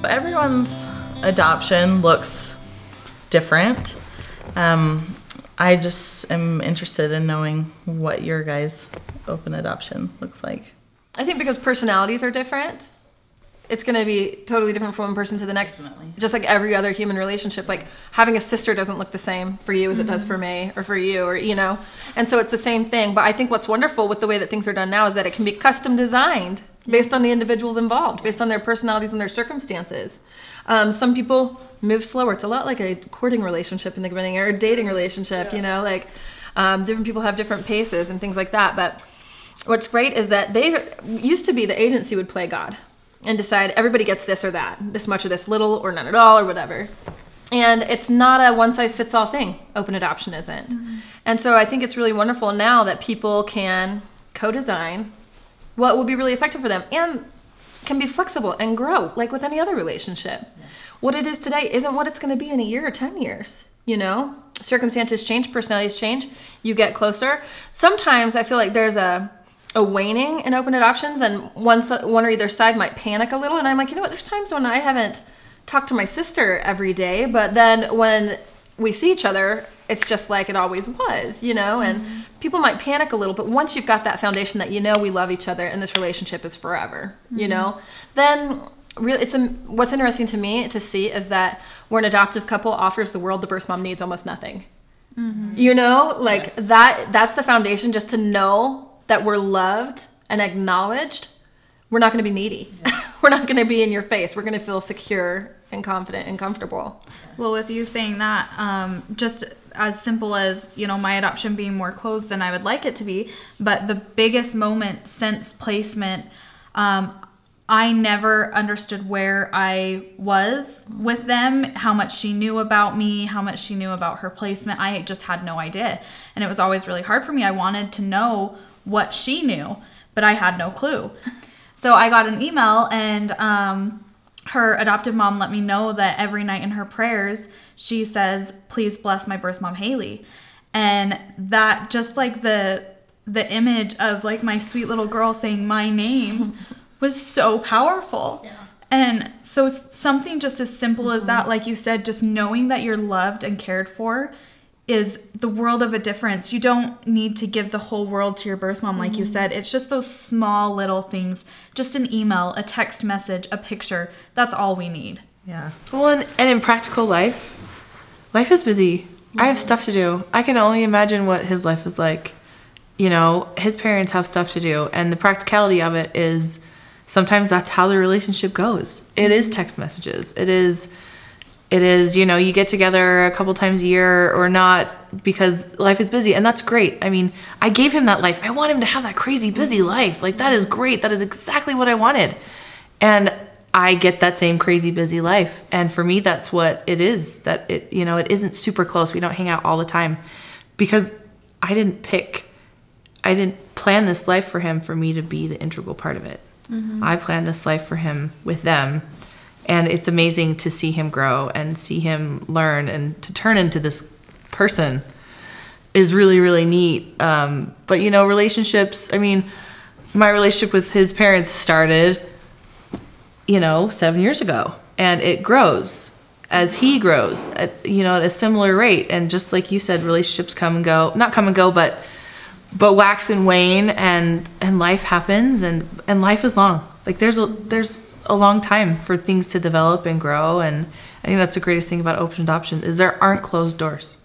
Everyone's adoption looks different. I just am interested in knowing what your guys' open adoption looks like. I think because personalities are different, it's going to be totally different from one person to the next. Definitely. Just like every other human relationship, like having a sister doesn't look the same for you as it does for me or for you, or, you know, and so it's the same thing. But I think what's wonderful with the way that things are done now is that it can be custom designed based on the individuals involved, based on their personalities and their circumstances. Some people move slower. It's a lot like a courting relationship in the beginning or a dating relationship, you know, like different people have different paces and things like that. But what's great is that they used to be the agency would play God and decide everybody gets this or that, this much or this little or none at all or whatever. And it's not a one-size-fits-all thing. Open adoption isn't. And so I think it's really wonderful now that people can co-design what will be really effective for them and can be flexible and grow like with any other relationship. What it is today isn't what it's going to be in a year or 10 years. You know, circumstances change, personalities change, you get closer. Sometimes I feel like there's a waning in open adoptions, and one or either side might panic a little. And I'm like, you know what, there's times when I haven't talked to my sister every day, but then when we see each other, it's just like it always was, you know, and people might panic a little, but once you've got that foundation that, you know, we love each other and this relationship is forever, you know, then really what's interesting to me to see is that where an adoptive couple offers the world the birth mom needs almost nothing, you know, like that's the foundation, just to know that we're loved and acknowledged. We're not going to be needy. We're not going to be in your face. We're going to feel secure and confident and comfortable. Well, with you saying that, just as simple as, you know, my adoption being more closed than I would like it to be, but the biggest moment since placement, I never understood where I was with them, how much she knew about me, how much she knew about her placement. I just had no idea. And it was always really hard for me. I wanted to know what she knew, but I had no clue. So I got an email, and her adoptive mom let me know that every night in her prayers, she says, "Please bless my birth mom, Haley." And that, just like the image of like my sweet little girl saying my name was so powerful. Yeah. And so something just as simple as that, like you said, just knowing that you're loved and cared for is the world of a difference. You don't need to give the whole world to your birth mom, like you said. It's just those small little things, just an email, a text message, a picture. That's all we need. Yeah. Well, and in practical life is busy. I have stuff to do. I can only imagine what his life is like. You know, his parents have stuff to do, and the practicality of it is sometimes that's how the relationship goes. It is text messages. It is, you know, you get together a couple times a year or not because life is busy, and that's great. I mean, I gave him that life. I want him to have that crazy busy life. Like, that is great. That is exactly what I wanted. And I get that same crazy busy life. And for me, that's what it is, that it, you know, it isn't super close. We don't hang out all the time because I didn't plan this life for him for me to be the integral part of it. I planned this life for him with them. And it's amazing to see him grow and see him learn and to turn into this person is really, really neat. But, you know, relationships, I mean, my relationship with his parents started, you know, 7 years ago. And it grows as he grows, at, you know, at a similar rate. And just like you said, relationships come and go. Not come and go, but wax and wane, and life happens, and life is long. Like, there's a long time for things to develop and grow, and I think that's the greatest thing about open adoption is there aren't closed doors.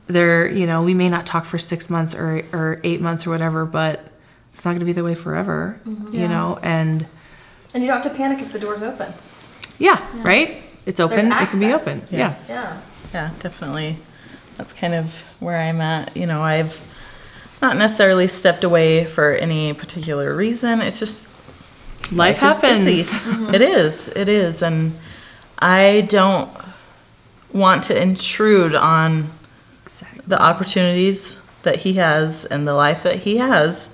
There, you know, we may not talk for 6 months or 8 months or whatever, but it's not going to be the way forever, you know, and you don't have to panic if the door's open. Yeah, right? It's open, it can be open. Yes. Yeah, definitely. That's kind of where I'm at. You know, I've not necessarily stepped away for any particular reason. It's just life happens. It is. And I don't want to intrude on the opportunities that he has and the life that he has,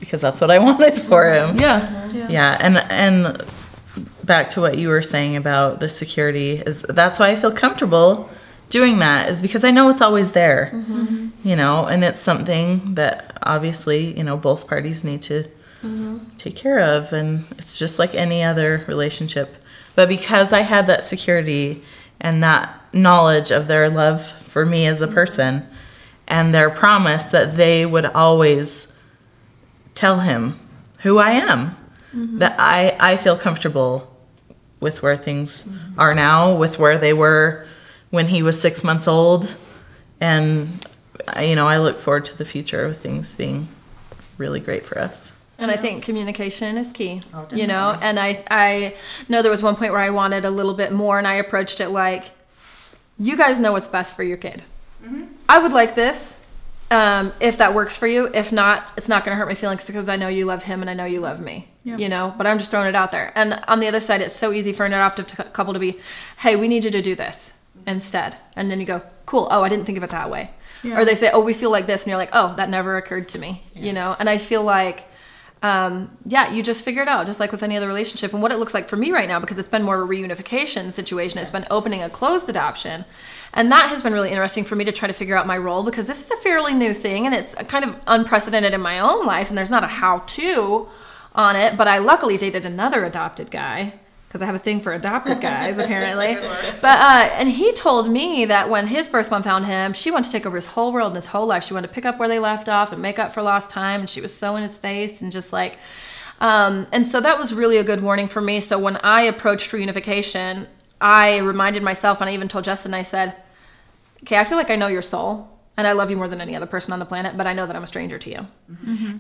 because that's what I wanted for him. Yeah. And back to what you were saying about the security, is that's why I feel comfortable doing that, is because I know it's always there, you know, and it's something that obviously, you know, both parties need to take care of. And it's just like any other relationship. But because I had that security and that knowledge of their love for me as a person and their promise that they would always tell him who I am, that I feel comfortable with where things are now, with where they were when he was 6 months old. And, you know, I look forward to the future of things being really great for us. And I think communication is key, Oh, definitely. you know, and I know there was one point where I wanted a little bit more, and I approached it like, you guys know what's best for your kid. I would like this, if that works for you. If not, it's not going to hurt my feelings because I know you love him and I know you love me, you know, but I'm just throwing it out there. And on the other side, it's so easy for an adoptive couple to be, hey, we need you to do this instead. And then you go, cool. Oh, I didn't think of it that way. Or they say, oh, we feel like this. And you're like, oh, that never occurred to me, you know? And I feel like, you just figure it out, just like with any other relationship. And what it looks like for me right now, because it's been more of a reunification situation, it's been opening a closed adoption. And that has been really interesting for me to try to figure out my role, because this is a fairly new thing and it's kind of unprecedented in my own life, and there's not a how-to on it. But I luckily dated another adopted guy, because I have a thing for adopted guys, apparently. But and he told me that when his birth mom found him, she wanted to take over his whole world and his whole life. She wanted to pick up where they left off and make up for lost time. And she was so in his face and just like, and so that was really a good warning for me. So when I approached reunification, I reminded myself, and I even told Justin, I said, okay, I feel like I know your soul. And I love you more than any other person on the planet, but I know that I'm a stranger to you.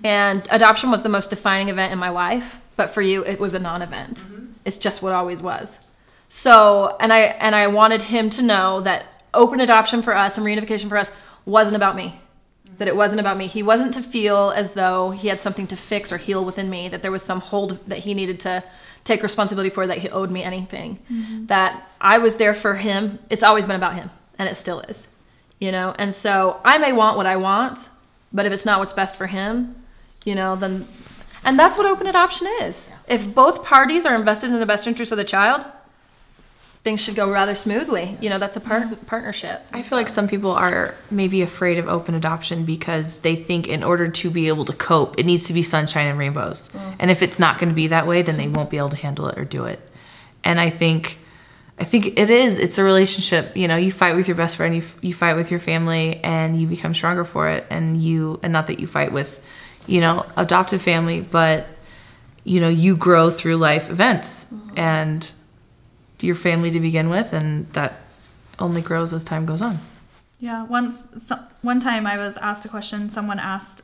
And adoption was the most defining event in my life, but for you, it was a non-event. It's just what always was. So, and I wanted him to know that open adoption for us and reunification for us wasn't about me. That it wasn't about me. He wasn't to feel as though he had something to fix or heal within me, that there was some hold that he needed to take responsibility for, that he owed me anything. That I was there for him. It's always been about him, and it still is. You know, and so I may want what I want, but if it's not what's best for him, you know, then, and that's what open adoption is. If both parties are invested in the best interest of the child, things should go rather smoothly. You know, that's a partnership. I feel like some people are maybe afraid of open adoption because they think in order to be able to cope, it needs to be sunshine and rainbows. And if it's not going to be that way, then they won't be able to handle it or do it. And I think it is. It's a relationship. You know, you fight with your best friend, you fight with your family, and you become stronger for it. And not that you fight with, you know, adoptive family, but, you know, you grow through life events and your family to begin with, and that only grows as time goes on. Yeah. One time I was asked a question. Someone asked,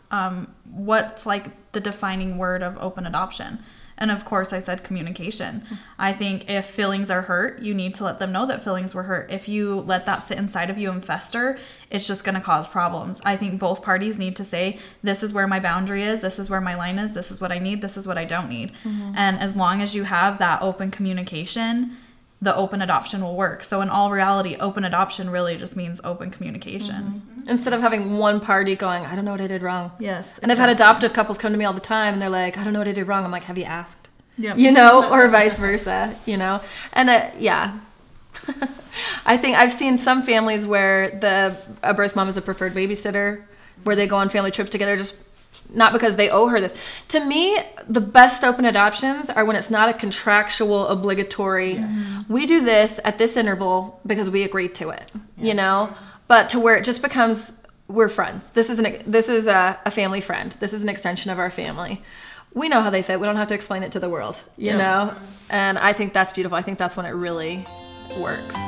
what's like the defining word of open adoption? And of course I said communication. I think if feelings are hurt, you need to let them know that feelings were hurt. If you let that sit inside of you and fester, it's just going to cause problems. I think both parties need to say, this is where my boundary is, this is where my line is, this is what I need, this is what I don't need. And as long as you have that open communication, the open adoption will work. So in all reality, open adoption really just means open communication. Instead of having one party going, I don't know what I did wrong. Yes. And I've had adoptive couples come to me all the time and they're like, I don't know what I did wrong. I'm like, have you asked? Yep. You know, or vice versa, you know? And yeah, I think I've seen some families where a birth mom is a preferred babysitter, where they go on family trips together, just not because they owe her this. To me, the best open adoptions are when it's not a contractual, obligatory, we do this at this interval because we agreed to it, you know? But to where it just becomes, we're friends. This is a family friend. This is an extension of our family. We know how they fit. We don't have to explain it to the world, you know? And I think that's beautiful. I think that's when it really works.